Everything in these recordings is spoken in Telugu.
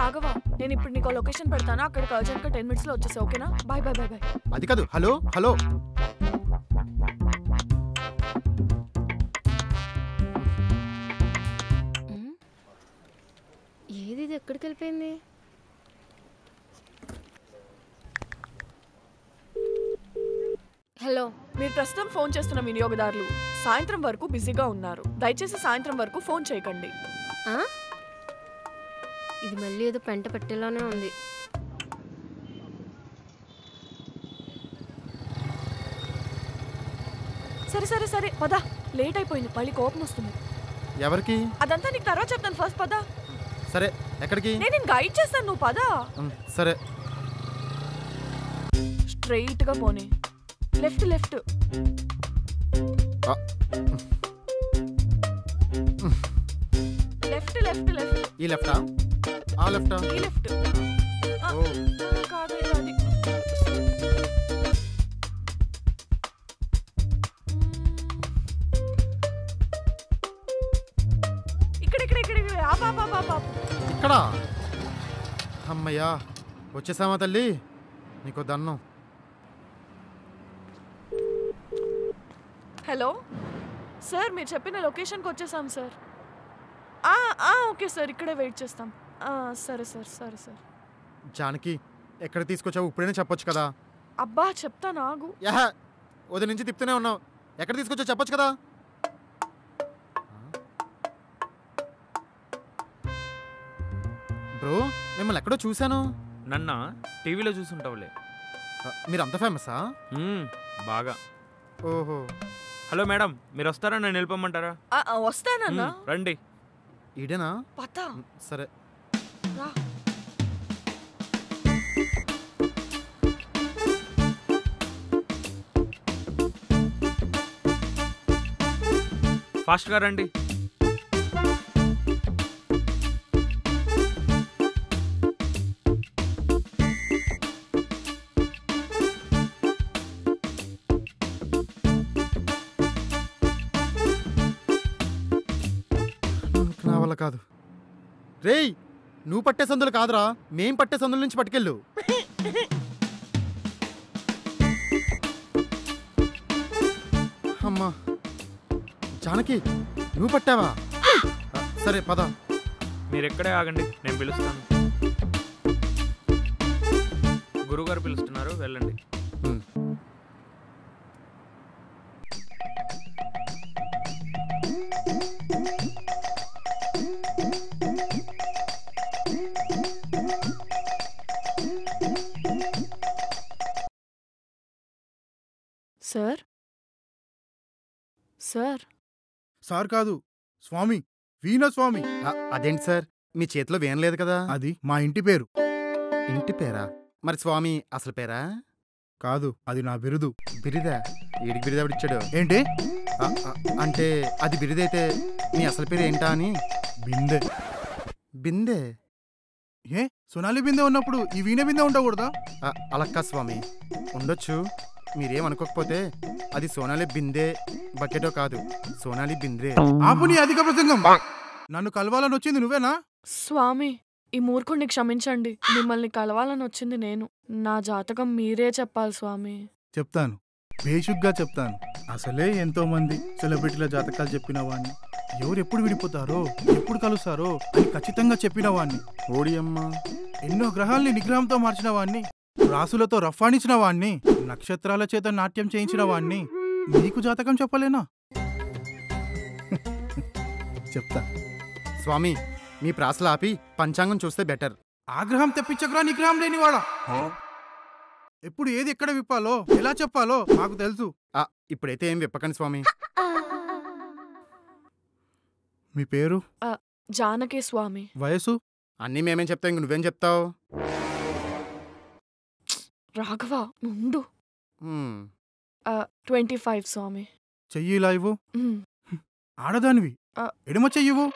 రాఘవ, నేను ఇప్పుడు నీకు లొకేషన్ పెడతాను, అక్కడికి అర్జెంట్గా 10 minutes లో వచ్చేసా, ఓకేనా? Bye bye bye bye. అది కాదు, హలో హలో. ఏది ఇది ఎక్కడికి వెళ్ళిపోయింది? హలో, మీరు ప్రస్తుతం ఫోన్ చేస్తున్న వినియోగదారులు సాయంత్రం వరకు బిజీగా ఉన్నారు, దయచేసి సాయంత్రం వరకు ఫోన్ చేయకండి. ఇది మళ్ళీ ఏదో పెంట పెట్టేలానే ఉంది. సరే సరే సరే పద, లేట్ అయిపోయింది, మళ్ళీ కోపం వస్తుంది. ఎవరికి? అదంతా నీకు తర్వాత చెప్తాను, ఫస్ట్ పద. సరే, ఎక్కడికి? నేను గైడ్ చేస్తాను, నువ్వు పద. సరే. స్ట్రైట్ గా పోనీ, left left. Left left left. ఈ లెఫ్టా? ఆ లెఫ్టా? ఈ లెఫ్ట్. కాదు అది. ఇక్కడ ఇక్కడ ఇక్కడ ఇక్కడ. అమ్మయ్యా, వచ్చేసామా తల్లి, నీకు దన్నం. హలో సార్, మీరు చెప్పిన లొకేషన్కి వచ్చేసాం సార్. ఓకే సార్, ఇక్కడే వెయిట్ చేస్తాం. సరే సార్, సరే సార్. జానకి, ఎక్కడ తీసుకొచ్చావు ఇప్పుడైనా చెప్పొచ్చు కదా. అబ్బా చెప్తాను, ఆగు. ఉదయం నుంచి తిప్పుతూనే ఉన్నావు, ఎక్కడ తీసుకొచ్చావు చెప్పొచ్చు కదా. బ్రో, మిమ్మల్ని ఎక్కడో చూశాను. నన్న టీవీలో చూసుంటావులే. మీరు అంత ఫేమసా? బాగా. ఓహో. హలో మేడం, మీరు వస్తారా, నేను వెళ్ళిపోమంటారా? వస్తానన్నా. రండి. ఈడేనా? పతా. సరే రా. ఫాస్ట్గా రండి. నా వల్ల కాదు. రేయ్, నువ్వు పట్టే సందులు కాదురా, మేం పట్టే సందుల నుంచి పట్టుకెళ్ళు. అమ్మా జానకి, నువ్వు పట్టావా? సరే పద. మీరు ఎక్కడే ఆగండి, నేను పిలుస్తాను. గురుగారు పిలుస్తున్నారు, వెళ్ళండి. Sir sir. సార్ కాదు, స్వామి, వీణస్వామి. అదేంటి సార్, మీ చేతిలో వేయం లేదు కదా. అది మా ఇంటి పేరు. ఇంటి పేరా? మరి స్వామి అసలు పేరా? కాదు, అది నా బిరుదు. బిరిదా? ఈడికి బిరిదా ఇచ్చాడు ఏంటి? అంటే అది బిరిదైతే మీ అసలు పేరు ఏంటా అని. బిందె. బిందె? ఏ, సోనాలి బిందె ఉన్నప్పుడు ఈ వీణ బిందె ఉండకూడదా? అలక్కా స్వామి, ఉండొచ్చు. మీరేమనుకోకపోతే అది సోనాలి బిందె బకెటో కాదు, సోనాలి బింద్రే. ఆపు నీ అధిక ప్రసంగం. నన్ను కలవాలని వచ్చింది నువ్వేనా? స్వామి, ఈ మూర్ఖుడిని క్షమించండి, మిమ్మల్ని కలవాలని వచ్చింది నేను. నా జాతకం మీరే చెప్పాలి స్వామి. చెప్తాను, బేషుగ్గా చెప్తాను. అసలే ఎంతో మంది సెలబ్రిటీల జాతకాలు చెప్పిన వాణ్ణి, ఎవరు ఎప్పుడు విడిపోతారో ఎప్పుడు కలుస్తారో అని ఖచ్చితంగా చెప్పిన వాణ్ణి. ఓడియమ్మ. ఎన్నో గ్రహాల్ని నిగ్రహంతో మార్చిన వాణ్ణి, రాసులతో రఫానించిన వాణ్ణి, నక్షత్రాల చేత నాట్యం చేయించిన వాణ్ణి. నీకు జాతకం చెప్పలేనా? చెప్తా. స్వామి, మీ ప్రాసలు ఆపి పంచాంగం చూస్తే బెటర్. ఆగ్రహం తెప్పించకరా నిగ్రహం లేనివాడా. ఎప్పుడు ఏది ఎక్కడ విప్పాలో ఎలా చెప్పాలో మాకు తెలుసు. ఇప్పుడైతే ఏం విప్పకండి స్వామి. మీ పేరు? జానకి స్వామి. వయసు? అన్నీ మేమేం చెప్తావు, ఇంక నువ్వేం చెప్తావు? రాఘవ ముందు. 25 స్వామి. చెయ్యి ఇలా ఇవ్వు. ఆడదానివి, ఎడమ చెయ్యివు.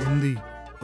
ఉంది,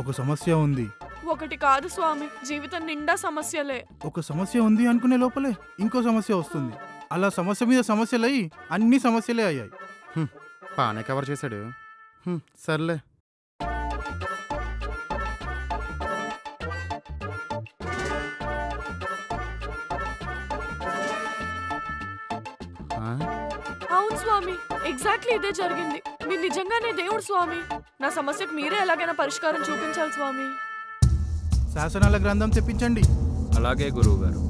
ఒక సమస్య ఉంది. ఒకటి కాదు స్వామి, జీవితం నిండా సమస్యలే. ఒక సమస్య ఉంది అనుకునే లోపలే ఇంకో సమస్య వస్తుంది. అలా సమస్య మీద సమస్యలయ్యి అన్ని సమస్యలే అయ్యాయి. బాగానే కవర్ చేశాడు. సర్లే. అవును స్వామి, ఎగ్జాక్ట్లీ ఇదే జరిగింది. మీరు నిజంగానే దేవుడు స్వామి. నా సమస్యకు మీరే ఎలాగైనా పరిష్కారం చూపించాలి స్వామి. శాసనాల గ్రంథం తెప్పించండి. అలాగే గురువు గారు.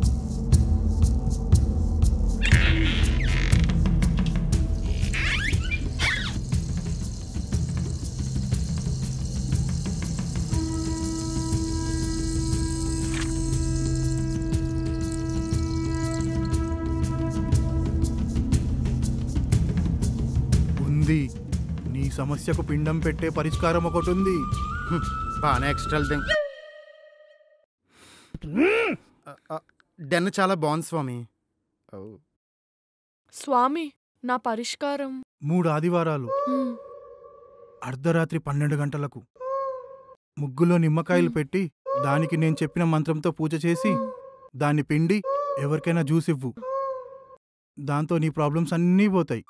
ఉంది, నీ సమస్యకు పిండం పెట్టే పరిష్కారం ఒకటి ఉంది. బాగానే ఎక్స్ట్రా డెన్ చాలా బాగుంది స్వామి. స్వామి, నా పరిష్కారం 3 ఆదివారాలు అర్ధరాత్రి 12 గంటలకు ముగ్గులో నిమ్మకాయలు పెట్టి దానికి నేను చెప్పిన మంత్రంతో పూజ చేసి దాన్ని పిండి ఎవరికైనా జ్యూస్ ఇవ్వు. దాంతో నీ ప్రాబ్లమ్స్ అన్నీ పోతాయి.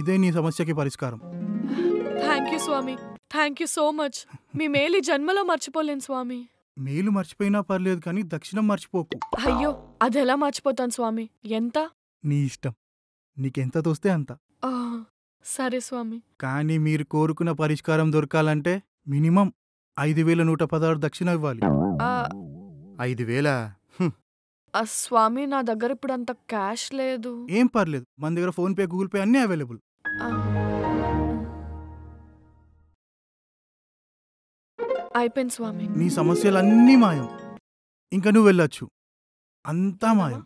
ఇదే నీ సమస్యకి పరిష్కారం. థ్యాంక్ యూ స్వామి, థ్యాంక్ యూ సో మచ్. మీ మేలు ఈ జన్మలో మర్చిపోలేను స్వామి. మేలు మర్చిపోయినా పర్లేదు కానీ దక్షిణం మర్చిపోకు. అయ్యో, అదెలా మర్చిపోతాను స్వామి? ఎంత? నీ ఇష్టం, నీకెంత తోస్తే అంత. సరే స్వామి. కానీ మీరు కోరుకున్న పరిష్కారం దొరకాలంటే మినిమం 5,116 దక్షిణ ఇవ్వాలి. 5,000? స్వామి, నా దగ్గర ఇప్పుడు అంత క్యాష్ లేదు. ఏం పర్లేదు, మన దగ్గర ఫోన్ పే, గూగుల్ పే అన్నీ అవైలబుల్. అయిపోయింది స్వామి. నీ సమస్యలన్నీ మాయం. ఇంకా నువ్వు వెళ్ళొచ్చు. అంతా మాయం.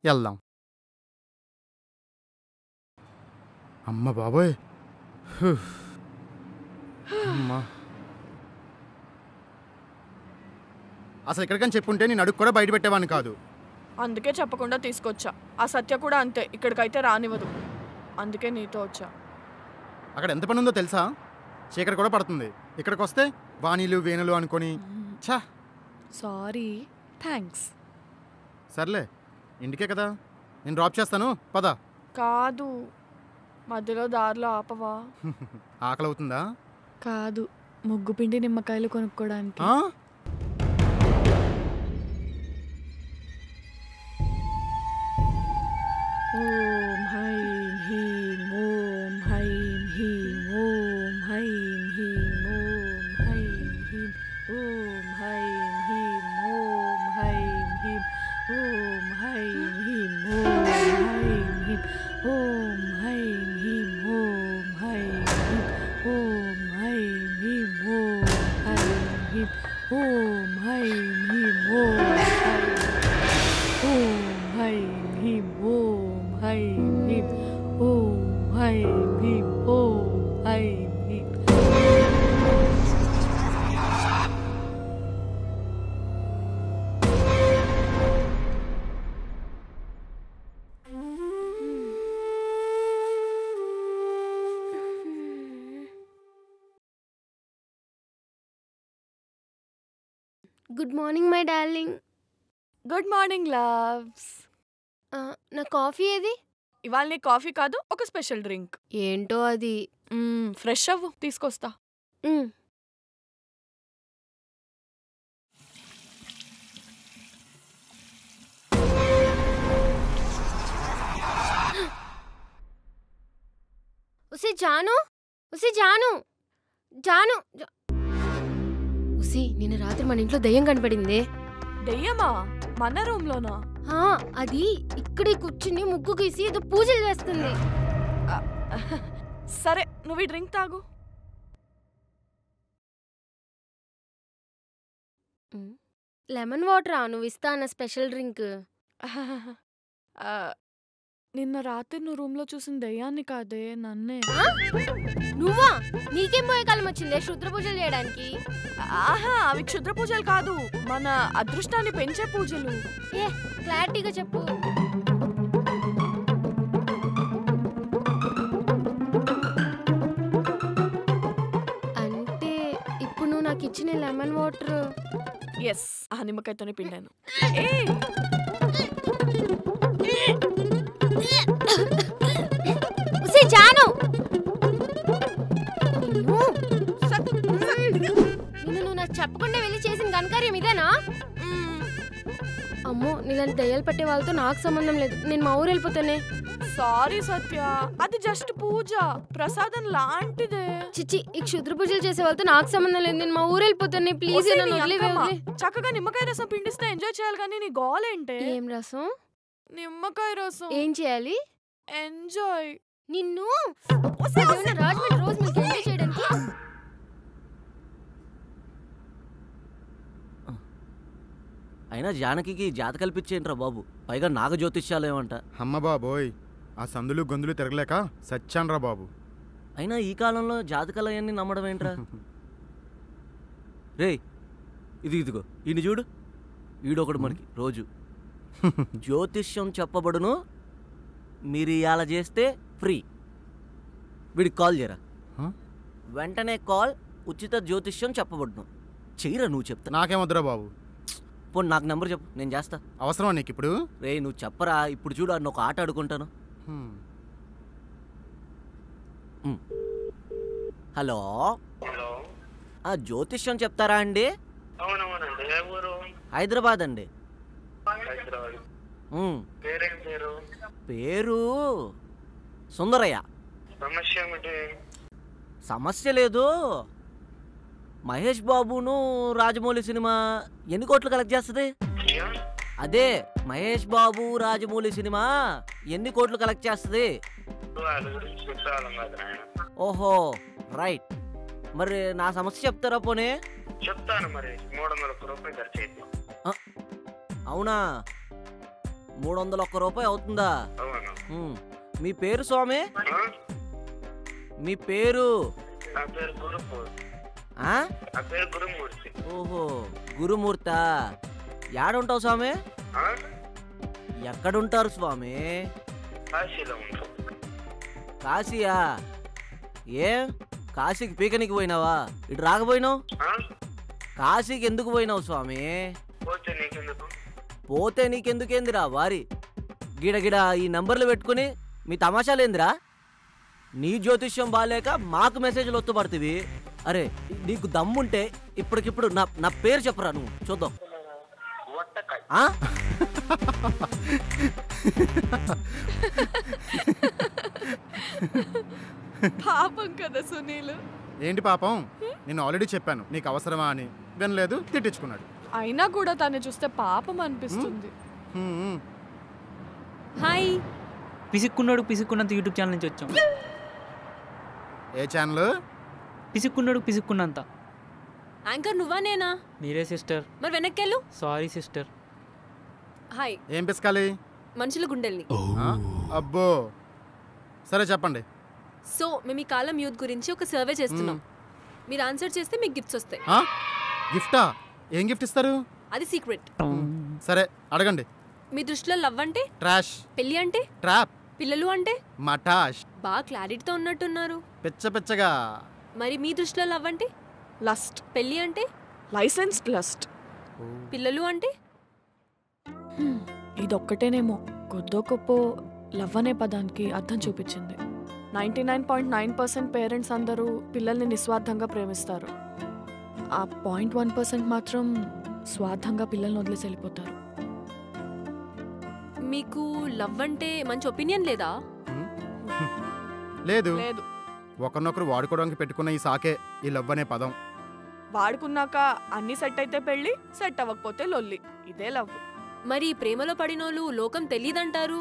వెళ్దాం. అమ్మ బాబోయ్. అమ్మా, అసలు ఎక్కడికని చెప్పుంటే నేను అడుగు కూడా బయట పెట్టేవాడిని కాదు. అందుకే చెప్పకుండా తీసుకొచ్చా. ఆ సత్య కూడా అంతే, ఇక్కడికైతే రానివ్వదు. అందుకే నీతో వచ్చా. అక్కడ ఎంత పని ఉందో తెలుసా? చీకటి కూడా పడుతుంది. ఇక్కడికి వస్తే వాణీలు వేణులు అనుకొని. ఛా, సారీ. థ్యాంక్స్. సర్లే, ఇంటికే కదా, నేను డ్రాప్ చేస్తాను, పద. కాదు, మధ్యలో దారిలో ఆపవా? ఆకలి అవుతుందా? కాదు, ముగ్గు పిండి నిమ్మకాయలు కొనుక్కోడానికి. ఓం హైం హీం ఓం హైం హీం ఓం హైం హీం ఓం హైం హీం ఓం హైం హీం ఓం హైం హీం ఓం హైం హీం ఓం హైం హీం ఓం హైం హీం ఓం హైం హీం ఓం హైం హీం ఓం హైం హీం ఓం హైం హీం ఓం హైం హీం ఓం హైం హీం. Good morning my darling. Good morning loves. నా కాఫీ ఏది? ఇవాళ నీ కాఫీ కాదు, ఒక స్పెషల్ డ్రింక్. ఏంటో అది. ఫ్రెష్ అవ్వు, తీసుకొస్తా. ఉసి జాను, ఉసి జాను, జాను. ఉసి, నిన్న రాత్రి మన ఇంట్లో దయ్యం కనపడింది. దయ్యమా? మన రూమ్ లోనా? అది ఇక్కడే కూర్చుని ముగ్గు గీసి ఏదో పూజలు చేస్తుంది. సరే, నువ్వు ఈ డ్రింక్ తాగు. లెమన్ వాటరా నువ్వు ఇస్తా అన్న స్పెషల్ డ్రింక్? నిన్న రాత్రి నువ్వు రూమ్ లో చూసిన దయ్యాన్ని కాదే, నన్నే. నువ్వా? నీకేం పోయే కాలం వచ్చిందే క్షుద్ర పూజలు చేయడానికి? అవి క్షుద్ర పూజలు కాదు, మన అదృష్టాన్ని పెంచే పూజలు. క్లారిటీగా చెప్పు. అంటే ఇప్పుడు నువ్వు నాకు ఇచ్చిన లెమన్ వాటర్. ఎస్, ఆ నిమ్మకాయతోనే పిండాను. ఉసి జాను, నువ్వు నాకు చెప్పకుండా వెళ్ళి చేసిన ఘనకార్యం ఇదేనా? అమ్మో, నీలాంటి దయ్యాలు పట్టే వాళ్ళతో నాకు సంబంధం లేదు. నేను మా ఊరు వెళ్ళిపోతానే. సారీ సత్య, అది జస్ట్ పూజ, ప్రసాదం లాంటిదే. చిచ్చి, ఈ క్షుద్ర పూజలు చేసే వాళ్ళతో నాకు సంబంధం లేదు. నేను మా ఊరు వెళ్ళిపోతానే. ప్లీజ్ చక్కగా నిమ్మకాయ రసం పిండిస్తే ఎంజాయ్ చేయాలి కానీ నీ గోల్ ఏంటే? ఏం రసం? నిమ్మకాయ రసం. ఏం చేయాలి? ఎంజాయ్. నిన్ను రాజమండ్రి రోజు మీకు ఎంజాయ్ చేయడానికి. అయినా జానకి జాత కల్పించేంట్రా బాబు, పైగా నాగ జ్యోతిష్యాలు ఏమంట. అమ్మ బాబోయ్, ఆ సందులు గొంతులు తిరగలేక సచ్చాన్రా బాబు. అయినా ఈ కాలంలో జాతకాలు అవన్నీ నమ్మడం ఏంట్రా? రే ఇదిగో ఈయన చూడు, ఈడొకడు మనకి రోజు జ్యోతిష్యం చెప్పబడును, మీరు ఇవాళ చేస్తే ఫ్రీ. వీడికి కాల్ చేయరా, వెంటనే కాల్, ఉచిత జ్యోతిష్యం చెప్పబడును. చెయ్యరా నువ్వు, చెప్తా. నాకేమొద్దురా బాబు. పోనీ నాకు నెంబర్ చెప్పు, నేను చేస్తా. అవసరమా నీకు ఇప్పుడు? రే నువ్వు చెప్పరా, ఇప్పుడు చూడు అన్న ఒక ఆట ఆడుకుంటాను. హలో, జ్యోతిష్యం చెప్తారా అండి? హైదరాబాద్ అండి. పేరు సుందరయ్య. సమస్య లేదు. మహేష్ బాబును రాజమౌళి సినిమా ఎన్ని కోట్లు కలెక్ట్ చేస్తుంది? అదే మహేష్ బాబు రాజమౌళి సినిమా ఎన్ని కోట్లు కలెక్ట్ చేస్తుంది? ఓహో రైట్. మరి నా సమస్య చెప్తారా? పోనీ చెప్తాను. మరి 301 రూపాయలు ఖర్చు అయింది. అవునా, 301 రూపాయి అవుతుందా? మీ పేరు స్వామి? మీ పేరు? నా పేరు గురుమూర్తి. ఓహో గురుమూర్త. యాడుంటావు స్వామి? ఎక్కడుంటారు స్వామి? కాశీలో ఉంటాం. కాశీయా? ఏ కాశీకి పీకనికి పోయినావా? ఇటు రాకపోయినావు? కాశీకి ఎందుకు పోయినావు స్వామి? పోతే నీకెందుకేందిరా వారి గిడగిడ ఈ నంబర్లు పెట్టుకుని మీ తమాషాలేందిరా? నీ జ్యోతిష్యం బాగాలేక మాకు మెసేజ్లు ఒత్తుపడుతుంది. అరే నీకు దమ్ముంటే ఇప్పటికిప్పుడు నా పేరు చెప్పరా, నువ్వు చూద్దాం. పాపం కదా సునీల్. ఏంటి పాపం? నేను ఆల్రెడీ చెప్పాను నీకు అవసరమా అని, వినలేదు, తిట్టించుకున్నాడు. అయినా కూడా తను చూస్తే పాపం అనిపిస్తుంది. హాయ్, పిసుక్కున్నంత యూట్యూబ్ ఛానల్ నుంచి వచ్చాం. ఏ ఛానల్? పిసుక్కున్నంత. యాంకర్ నువ్వా నేనా? మీరే సిస్టర్. మరి వెనక్కెళ్ళు. Sorry sister. హాయ్. ఏం పిసకాలి? మనుషుల గుండెల్ని. అబ్బో, సరే చెప్పండి. సో మేము ఈ కాలం యూత్ గురించి ఒక సర్వే చేస్తున్నాం. మీరు ఆన్సర్ చేస్తే మీకు గిఫ్ట్స్ వస్తాయి. గిఫ్టా? ఏం గిఫ్ట్ ఇస్తారు? అది సీక్రెట్. సరే అడగండి. మీ దృష్టిలో లవ్ అంటే? ట్రాష్. పెళ్లి అంటే? ట్రాప్. పిల్లలు అంటే? మటాష్. బాగా క్లారిటీతో ఉన్నట్టున్నారు. పిచ్చగా. మరి మీ దృష్టిలో లవ్ అంటే? లస్ట్. పెళ్లి అంటే? Licensed lust. పిల్లలు అంటే? ఇదొక్కటేనేమో కొద్దో గొప్ప లవ్ అనే పదానికి అర్థం చూపించింది. 99.9% పేరెంట్స్ అందరూ పిల్లల్ని నిస్వార్థంగా ప్రేమిస్తారు. ఆ 0.1% మాత్రం స్వార్థంగా పిల్లల్ని వదిలేసి వెళ్ళిపోతారు. మీకు లవ్ అంటే మంచి ఒపీనియన్ లేదా? లేదు. లేదు. ఒకరినొకరు వాడుకోవడానికి పెట్టుకున్న ఈ సాకే ఈ లవ్ అనే పదం. వాడుకున్నాక అన్ని సెట్ అయితే పెళ్లి, సెట్ అవ్వకపోతే లొల్లి. ఇదే లవ్. మరి ప్రేమలో పడినోళ్ళు లోకం తెలీదంటారు,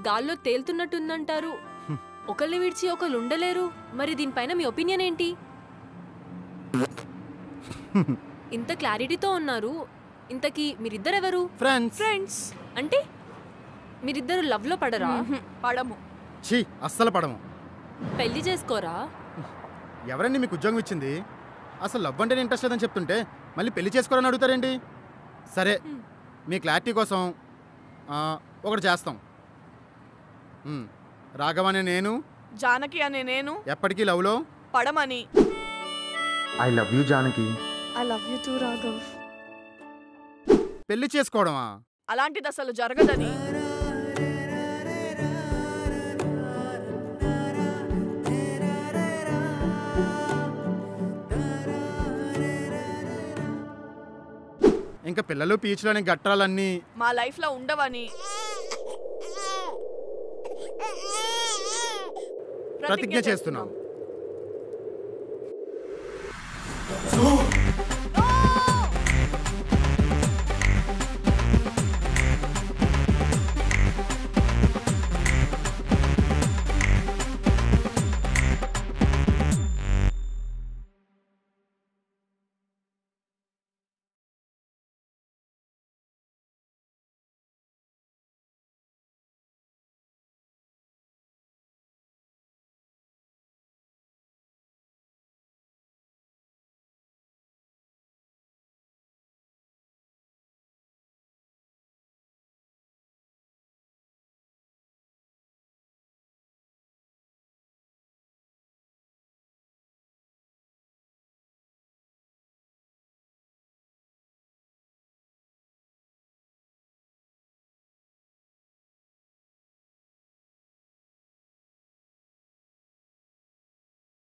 గాల్లో తేలుతున్నట్టుందంటారు, ఒకళ్ళని విడిచి ఒకళ్ళు ఉండలేరు. మరి దీనిపైన మీ ఒపీనియన్ ఏంటి? ఇంత క్లారిటీతో ఉన్నారు, ఇంతకీ మీరిద్దరెవరు? ఫ్రెండ్స్. అంటే మీరిద్దరు లవ్ లో పడరా? పడము. ఛీ, అస్సలు పడము. పెళ్లి చేసుకోరా? ఎవరండి మీకు ఉద్యోగం ఇచ్చింది? అసలు లవ్ అంటే ఇంట్రెస్ట్ లేదని చెప్తుంటే మళ్ళీ పెళ్లి చేసుకోరని అడుగుతారేంటి? సరే మీ క్లారిటీ కోసం ఒకటి చేస్తాం. రాఘవ అనే నేను, జానకి అనే నేను ఎప్పటికీ లవ్లో పడమని. I love you Janaki. I love you too Raghav. పెళ్లి చేసుకోవడమా? అలాంటిది అసలు జరగదని. ఇంకా పిల్లలు పీచులోని గట్రాలన్నీ మా లైఫ్లో ఉండవని ప్రతిజ్ఞ చేస్తున్నాం.